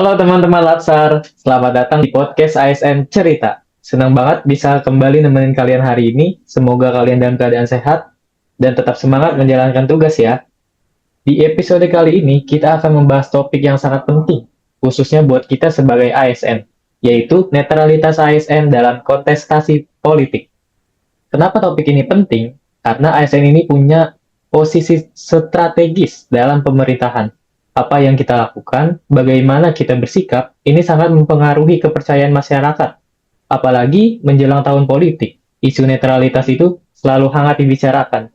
Halo teman-teman Latsar, selamat datang di podcast ASN Cerita. Senang banget bisa kembali nemenin kalian hari ini. Semoga kalian dalam keadaan sehat dan tetap semangat menjalankan tugas ya. Di episode kali ini kita akan membahas topik yang sangat penting, khususnya buat kita sebagai ASN, yaitu netralitas ASN dalam kontestasi politik. Kenapa topik ini penting? Karena ASN ini punya posisi strategis dalam pemerintahan. Apa yang kita lakukan, bagaimana kita bersikap, ini sangat mempengaruhi kepercayaan masyarakat. Apalagi menjelang tahun politik, isu netralitas itu selalu hangat dibicarakan.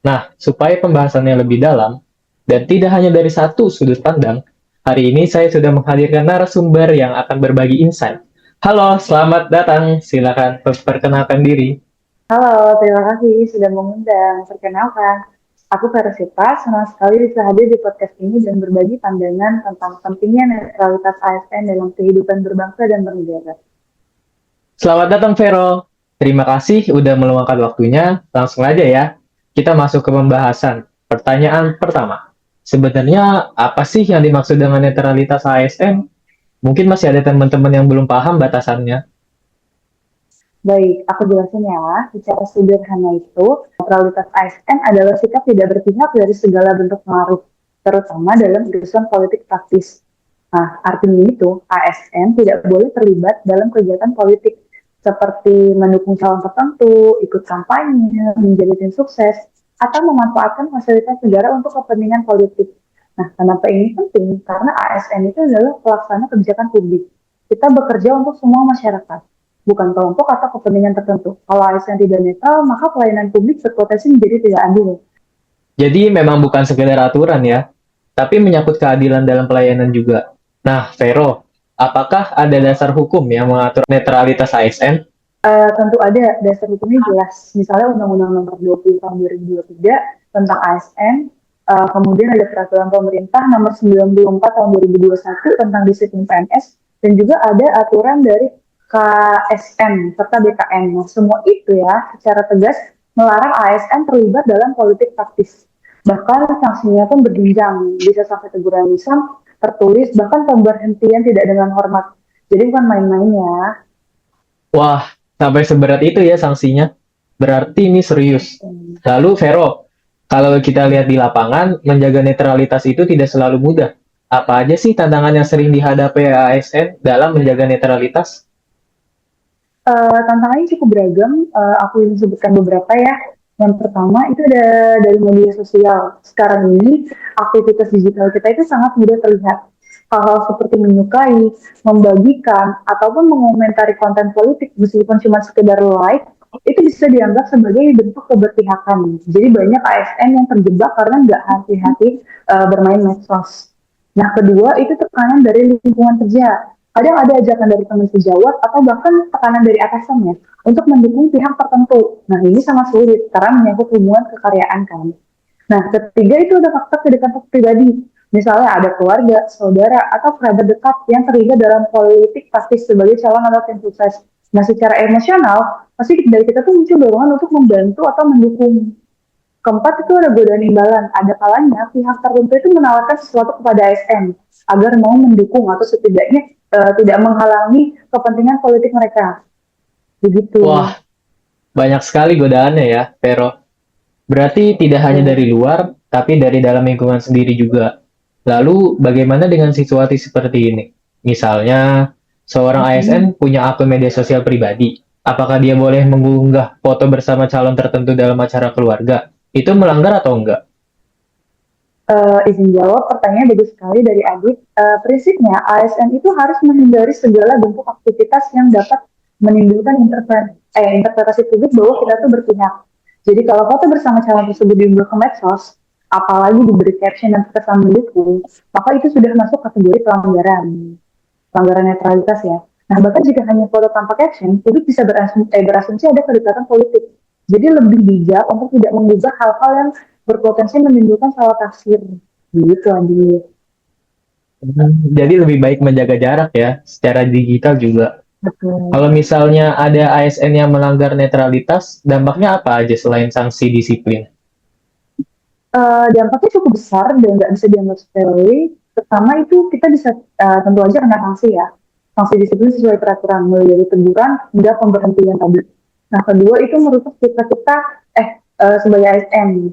Nah, supaya pembahasannya lebih dalam, dan tidak hanya dari satu sudut pandang, hari ini saya sudah menghadirkan narasumber yang akan berbagi insight. Halo, selamat datang. Silakan perkenalkan diri. Halo, terima kasih sudah mengundang. Perkenalkan, aku Verosyta, senang sekali bisa hadir di podcast ini dan berbagi pandangan tentang pentingnya netralitas ASN dalam kehidupan berbangsa dan bernegara. Selamat datang Vero. Terima kasih udah meluangkan waktunya. Langsung aja ya. Kita masuk ke pembahasan. Pertanyaan pertama. Sebenarnya apa sih yang dimaksud dengan netralitas ASN? Mungkin masih ada teman-teman yang belum paham batasannya. Baik, aku jelasin ya. Secara sederhana itu, netralitas ASN adalah sikap tidak berpihak dari segala bentuk pengaruh, terutama dalam urusan politik praktis. Nah, artinya itu, ASN tidak boleh terlibat dalam kegiatan politik seperti mendukung calon tertentu, ikut kampanye, menjadi tim sukses, atau memanfaatkan fasilitas negara untuk kepentingan politik. Nah, kenapa ini penting? Karena ASN itu adalah pelaksana kebijakan publik. Kita bekerja untuk semua masyarakat, bukan kelompok atau kepentingan tertentu. Kalau ASN tidak netral, maka pelayanan publik berpotensi menjadi tidak adil. Jadi memang bukan sekedar aturan ya, tapi menyangkut keadilan dalam pelayanan juga. Nah, Vero, apakah ada dasar hukum yang mengatur netralitas ASN? Tentu ada dasar hukumnya jelas. Misalnya Undang-Undang Nomor 20 Tahun 2023 tentang ASN, kemudian ada Peraturan Pemerintah Nomor 94 Tahun 2021 tentang disiplin PNS, dan juga ada aturan dari KSN serta BKN. Nah, semua itu ya secara tegas melarang ASN terlibat dalam politik praktis. Bahkan sanksinya pun berjenjang, bisa sampai teguran lisan, tertulis, bahkan pemberhentian tidak dengan hormat. Jadi bukan main-main ya. Wah, sampai seberat itu ya sanksinya. Berarti ini serius. Lalu, Vero, kalau kita lihat di lapangan, menjaga netralitas itu tidak selalu mudah. Apa aja sih tantangan yang sering dihadapi ASN dalam menjaga netralitas? Tantangannya cukup beragam. Aku ingin sebutkan beberapa ya. Yang pertama itu ada dari media sosial. Sekarang ini aktivitas digital kita itu sangat mudah terlihat. Hal-hal seperti menyukai, membagikan, ataupun mengomentari konten politik meskipun cuma sekedar like, itu bisa dianggap sebagai bentuk keberpihakan. Jadi banyak ASN yang terjebak karena nggak hati-hati bermain medsos. Nah, kedua itu tekanan dari lingkungan kerja. Kadang ada ajakan dari teman sejawat atau bahkan tekanan dari atasannya untuk mendukung pihak tertentu. Nah, ini sangat sulit karena menyangkut hubungan kekaryaan kan. Nah, ketiga itu ada faktor kedekatan pribadi. Misalnya ada keluarga, saudara, atau kerabat dekat yang terlibat dalam politik praktis sebagai calon atau tim sukses. Nah, secara emosional, pasti dari kita tuh muncul dorongan untuk membantu atau mendukung. Keempat itu ada godaan imbalan. Ada kalanya pihak tertentu itu menawarkan sesuatu kepada ASN agar mau mendukung atau setidaknya tidak menghalangi kepentingan politik mereka. Begitu. Wah, banyak sekali godaannya ya, Vero. Berarti tidak hanya Betul. dari luar, tapi dari dalam lingkungan sendiri juga. Lalu, bagaimana dengan situasi seperti ini? Misalnya, seorang ASN Mm-hmm. punya akun media sosial pribadi. Apakah dia boleh mengunggah foto bersama calon tertentu dalam acara keluarga? Itu melanggar atau enggak? Izin jawab, pertanyaan bagus sekali dari Adit. Prinsipnya, ASN itu harus menghindari segala bentuk aktivitas yang dapat menimbulkan interpretasi publik bahwa kita tuh berpihak. Jadi kalau foto bersama calon tersebut diunggah ke medsos, apalagi diberi caption dan kesan mendukung, maka itu sudah masuk kategori pelanggaran netralitas ya. Nah, bahkan jika hanya foto tanpa caption, publik bisa berasumsi ada kedekatan politik. Jadi lebih bijak untuk tidak menggugah hal-hal yang berpotensi menimbulkan salah tafsir. Gitu, Adi. Jadi lebih baik menjaga jarak ya, secara digital juga. Kalau Betul. misalnya ada ASN yang melanggar netralitas, dampaknya apa aja selain sanksi disiplin? Dampaknya cukup besar dan nggak bisa dianggap sepele. Pertama itu kita bisa tentu aja kena sanksi ya. Sanksi disiplin sesuai peraturan, mulai dari teguran hingga pemberhentian tadi. Nah, kedua itu merusak kita sebagai ASN,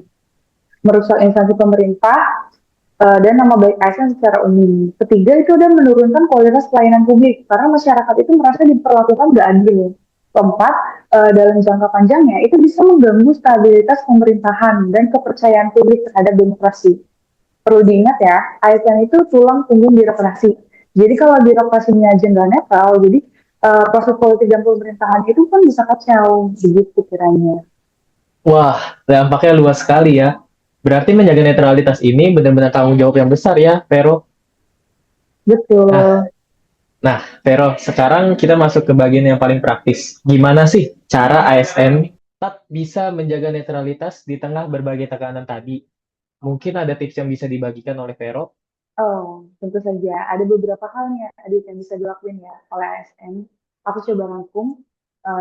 merusak instansi pemerintah dan nama baik ASN secara umum. Ketiga itu ada menurunkan kualitas pelayanan publik karena masyarakat itu merasa diperlakukan nggak adil. Keempat, dalam jangka panjangnya itu bisa mengganggu stabilitas pemerintahan dan kepercayaan publik terhadap demokrasi. Perlu diingat ya, ASN itu tulang punggung birokrasi. Jadi kalau birokrasinya aja nggak netral, jadi proses politik dan pemerintahan itu kan bisa kacau, begitu kiranya. Wah, dampaknya luas sekali ya. Berarti menjaga netralitas ini benar-benar tanggung jawab yang besar ya, Vero. Betul. Vero, sekarang kita masuk ke bagian yang paling praktis. Gimana sih cara ASN tetap bisa menjaga netralitas di tengah berbagai tekanan tadi? Mungkin ada tips yang bisa dibagikan oleh Vero? Oh, tentu saja. Ada beberapa hal nih Adit yang bisa dilakuin ya oleh ASN. Aku coba rangkum.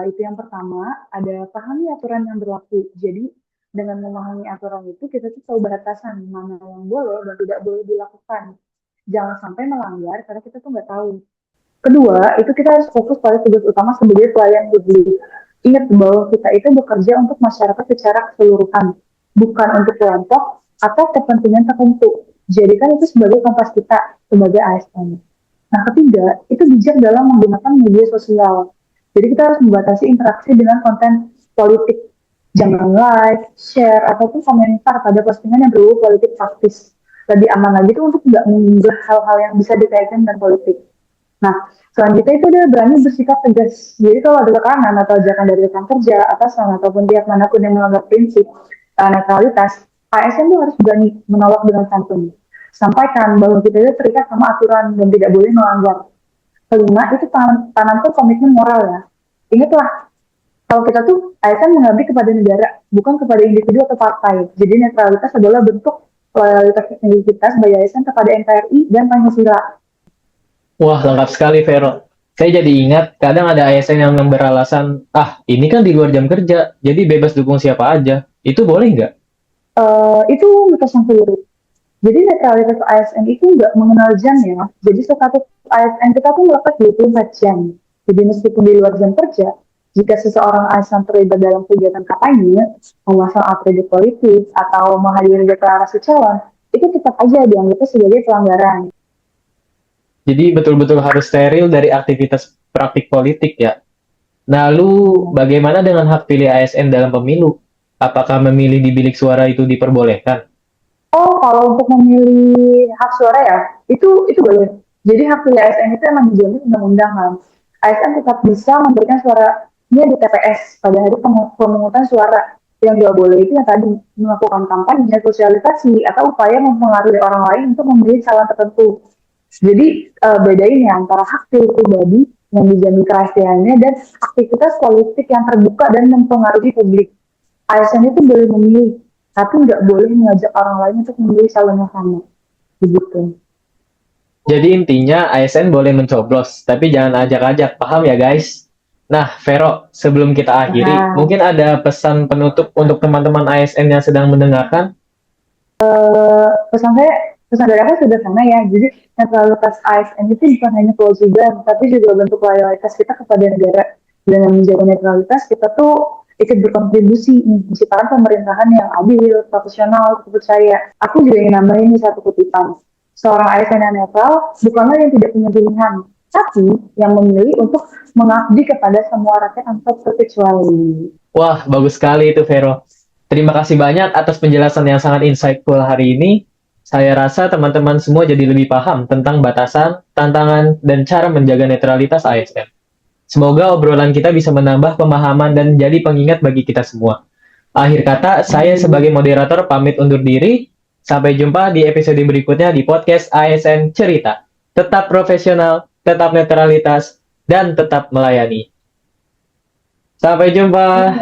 Itu yang pertama, ada pahami aturan yang berlaku. Jadi, dengan memahami aturan itu, kita tuh tahu batasan mana yang boleh dan tidak boleh dilakukan. Jangan sampai melanggar karena kita tuh nggak tahu. Kedua, itu kita harus fokus pada tugas utama sebagai pelayan publik. Ingat bahwa kita itu bekerja untuk masyarakat secara keseluruhan, bukan untuk kelompok atau kepentingan tertentu. Jadikan itu sebagai kompas kita sebagai ASN. Nah, ketiga, itu bijak dalam menggunakan media sosial. Jadi kita harus membatasi interaksi dengan konten politik. Jangan like, share, ataupun komentar pada postingan yang berbau politik praktis. Lebih aman lagi itu untuk tidak mengunggah hal-hal yang bisa dikaitkan dengan politik. Nah, selanjutnya itu dia berani bersikap tegas. Jadi kalau ada tekanan atau ajakan dari rekan kerja, atasan, ataupun pihak manapun yang melanggar prinsip netralitas, ASN itu harus berani menolak dengan santun. Sampaikan bahwa kita itu terikat sama aturan dan tidak boleh melanggar. Kelima, itu tanamkan komitmen moral ya. Ingatlah, kalau kita tuh ASN mengabdi kepada negara, bukan kepada individu atau partai. Jadi netralitas adalah bentuk loyalitas kita sebagai ASN kepada NKRI dan Pancasila. Wah, lengkap sekali, Vero. Saya jadi ingat, kadang ada ASN yang beralasan, ini kan di luar jam kerja, jadi bebas dukung siapa aja. Itu boleh nggak? Itu mitos yang keliru. Jadi netralitas ASN itu nggak mengenal jam ya. Jadi status ASN kita tuh melekat 24 jam. Jadi meskipun di luar jam kerja, jika seseorang ASN terlibat dalam kegiatan kampanye, memasang atribut politik, atau menghadiri deklarasi calon, itu tetap aja dianggapnya sebagai pelanggaran. Jadi betul-betul harus steril dari aktivitas praktik politik ya. Lalu, bagaimana dengan hak pilih ASN dalam pemilu? Apakah memilih di bilik suara itu diperbolehkan? Oh, kalau untuk memilih hak suara ya, itu boleh. Jadi hak pilih ASN itu emang dijamin undang-undang kan. ASN tetap bisa memberikan suaranya di TPS pada hari pemungutan suara. Yang nggak boleh itu yang tadi melakukan kampanye, sosialisasi, atau upaya mempengaruhi orang lain untuk memilih calon tertentu. Jadi bedain ya antara hak pilih pribadi yang dijamin kerahasiaannya dan aktivitas politik yang terbuka dan mempengaruhi publik. ASN itu boleh memilih, tapi nggak boleh mengajak orang lain untuk memilih calon yang sama. Begitu. Jadi intinya ASN boleh mencoblos, tapi jangan ajak-ajak, paham ya guys? Nah, Vero, sebelum kita akhiri, mungkin ada pesan penutup untuk teman-teman ASN yang sedang mendengarkan? Pesan dari aku sederhana ya. Jadi netralitas ASN itu bukan hanya kewajiban, tapi juga bentuk loyalitas kita kepada negara. Dengan menjaga netralitas, kita tuh ikut berkontribusi menciptakan pemerintahan yang adil, profesional, terpercaya. Aku juga ingin nambahin satu kutipan. Seorang ASN yang netral bukanlah yang tidak punya pilihan, tapi yang memilih untuk mengabdi kepada semua rakyat tanpa terkecuali. Wah, bagus sekali itu, Vero. Terima kasih banyak atas penjelasan yang sangat insightful hari ini. Saya rasa teman-teman semua jadi lebih paham tentang batasan, tantangan, dan cara menjaga netralitas ASN. Semoga obrolan kita bisa menambah pemahaman dan jadi pengingat bagi kita semua. Akhir kata, saya sebagai moderator pamit undur diri. Sampai jumpa di episode berikutnya di podcast ASN Cerita. Tetap profesional, tetap netralitas, dan tetap melayani. Sampai jumpa.